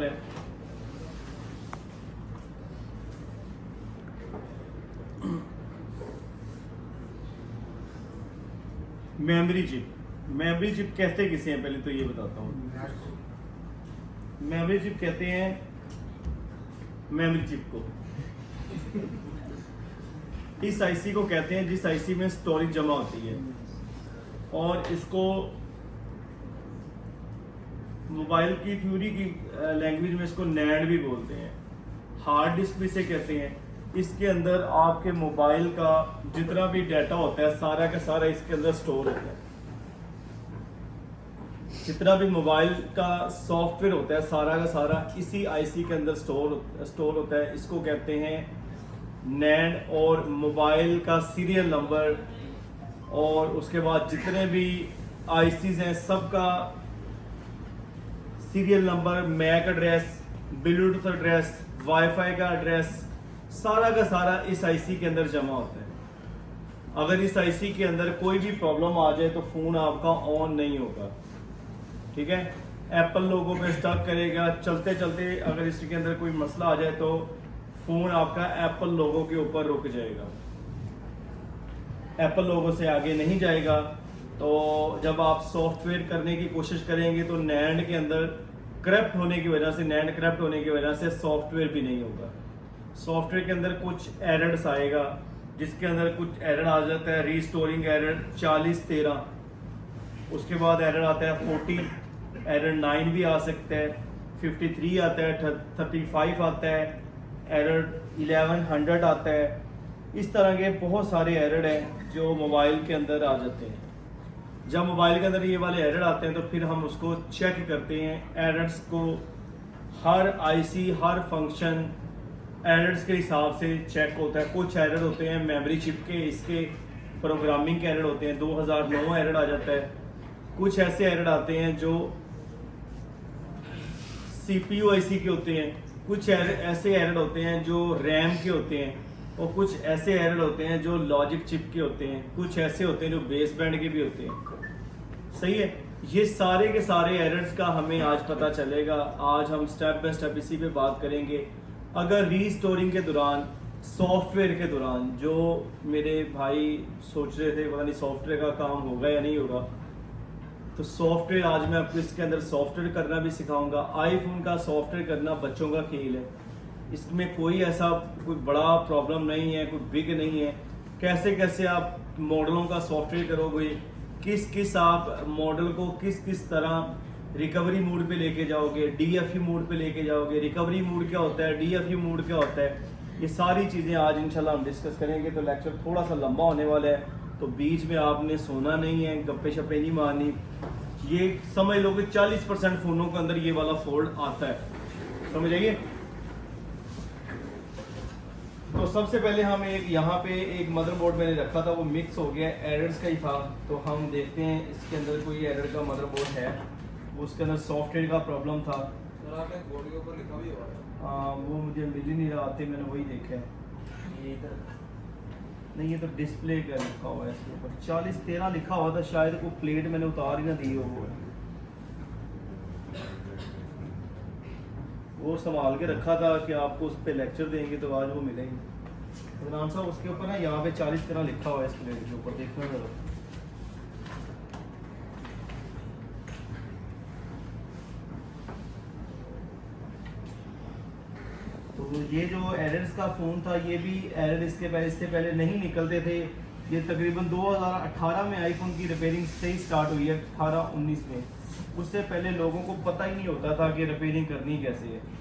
है। Memory chip, memory chip कहते किसे हैं पहले तो ये बताता हूँ। मेमोरी चिप कहते हैं मेमोरी चिप को, इस आईसी को कहते हैं जिस आईसी में स्टोरेज जमा होती है, और इसको मोबाइल की थ्योरी की लैंग्वेज में इसको नैंड भी बोलते हैं, हार्ड डिस्क भी इसे कहते हैं। इसके अंदर आपके मोबाइल का जितना भी डाटा होता है सारा का सारा इसके अंदर स्टोर होता है। जितना भी मोबाइल का सॉफ्टवेयर होता है सारा का सारा इसी आईसी के अंदर स्टोर होता है। इसको कहते हैं नैंड। और मोबाइल का सीरियल नंबर और उसके बाद जितने भी आईसीज हैं सबका serial number, MAC address, Bluetooth address, WiFi का एड्रेस, सारा का सारा इस आईसी के अंदर जमा होता है। अगर इस आईसी के अंदर कोई भी प्रॉब्लम आ जाए तो फोन आपका ऑन नहीं होगा, ठीक है। एप्पल लोगों पे स्टक करेगा, चलते चलते अगर इसके अंदर कोई मसला आ जाए तो फोन आपका एप्पल लोगों के ऊपर रुक जाएगा, एप्पल लोगों से आगे नहीं जाएगा। तो जब आप सॉफ्टवेयर करने की कोशिश करेंगे तो नैंड के अंदर करप्ट होने की वजह से, नैंड करप्ट होने की वजह से सॉफ्टवेयर भी नहीं होगा। सॉफ्टवेयर के अंदर कुछ एरर्स आएगा, जिसके अंदर कुछ एरर आ जाता है रीस्टोरिंग एरर 4013, उसके बाद एरर आता है 40, एरर 9 भी आ सकता है, 53 आता है, 35 आता है, एरर 1100 आता है। इस तरह के बहुत सारे एरर हैं जो मोबाइल के अंदर आ जाते हैं। जब मोबाइल के अंदर ये वाले एरर आते हैं तो फिर हम उसको चेक करते हैं। एरर्स को हर आईसी हर फंक्शन एरर्स के हिसाब से चेक होता है। कुछ एरर होते हैं मेमोरी चिप के, इसके प्रोग्रामिंग के एरर होते हैं, 2009 एरर आ जाता है। कुछ ऐसे एरर आते हैं जो सीपीयू आईसी के होते हैं, कुछ ऐसे एरर होते हैं जो रैम के होते हैं, और कुछ ऐसे एरर होते हैं जो लॉजिक चिप के होते हैं, कुछ ऐसे होते हैं जो बेस बैंड के भी होते हैं। सही है, ये सारे के सारे एरर्स का हमें आज पता चलेगा। आज हम स्टेप बाय स्टेप इसी पे बात करेंगे। अगर रीस्टोरिंग के दौरान, सॉफ्टवेयर के दौरान, जो मेरे भाई सोच रहे थे पता नहीं सॉफ्टवेयर का काम होगा या नहीं होगा, तो सॉफ्टवेयर आज मैं आपको इसके अंदर सॉफ्टवेयर करना भी सिखाऊंगा। आईफोन का सॉफ्टवेयर करना बच्चों का खेल है, इसमें कोई ऐसा कोई बड़ा प्रॉब्लम नहीं है, कोई बिग नहीं है। कैसे कैसे आप मॉडलों का सॉफ्टवेयर करोगे, किस किस आप मॉडल को किस किस तरह रिकवरी मोड पे लेके जाओगे, डीएफई मोड पे लेके जाओगे। रिकवरी मोड क्या होता है, डीएफई मोड क्या होता है, ये सारी चीज़ें आज इंशाल्लाह हम डिस्कस करेंगे। तो लेक्चर थोड़ा सा लंबा होने वाला है, तो बीच में आपने सोना नहीं है, गप्पे शप्पे नहीं मारनी। ये समझ लो कि 40% फ़ोनों के अंदर ये वाला फॉल्ट आता है, समझ आइए। तो सबसे पहले हम एक यहाँ पे एक मदरबोर्ड मैंने रखा था, वो मिक्स हो गया, एरर्स का ही था। तो हम देखते हैं इसके अंदर कोई एरर का मदरबोर्ड है, उसके अंदर सॉफ्टवेयर का प्रॉब्लम था। बोर्ड के ऊपर लिखा भी हुआ है। वो मुझे मिल ही नहीं रहा, आते मैंने वही देखा है। ये इधर नहीं, ये तो डिस्प्ले का लिखा हुआ है इसके ऊपर 4013 लिखा हुआ था, शायद वो प्लेट मैंने उतार ही ना दी हो। वो संभाल के रखा था कि आपको उस पर लेक्चर देंगे तो आज वो मिलेंगे। इमरान साहब उसके ऊपर ना यहाँ पे 4013 लिखा हुआ है इस प्लेट के ऊपर, देखना जरा। तो ये जो एरर्स का फ़ोन था, ये भी एरर इससे पहले नहीं निकलते थे। ये तकरीबन 2018 में आईफोन की रिपेयरिंग सही स्टार्ट हुई है, 18-19 में। उससे पहले लोगों को पता ही नहीं होता था कि रिपेयरिंग करनी कैसे है।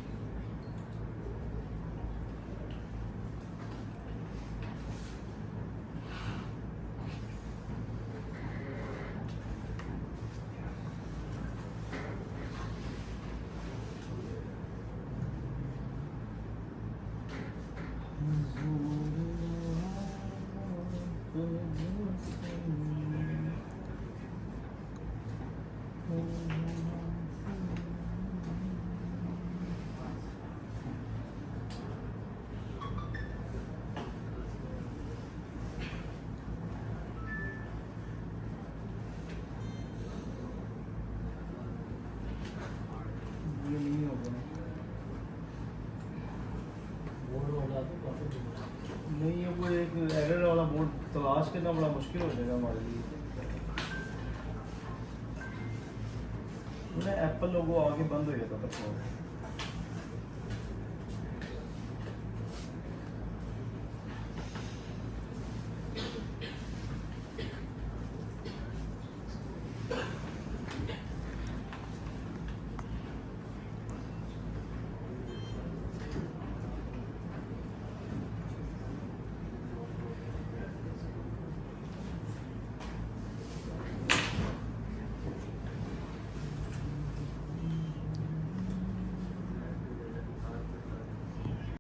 ये नहीं होगा। नहीं ये वो एक एरर वाला बोर्ड तलाश करना बड़ा मुश्किल हो जाएगा हमारे लिए। एप्पल लोगो आगे बंद हो जाता था।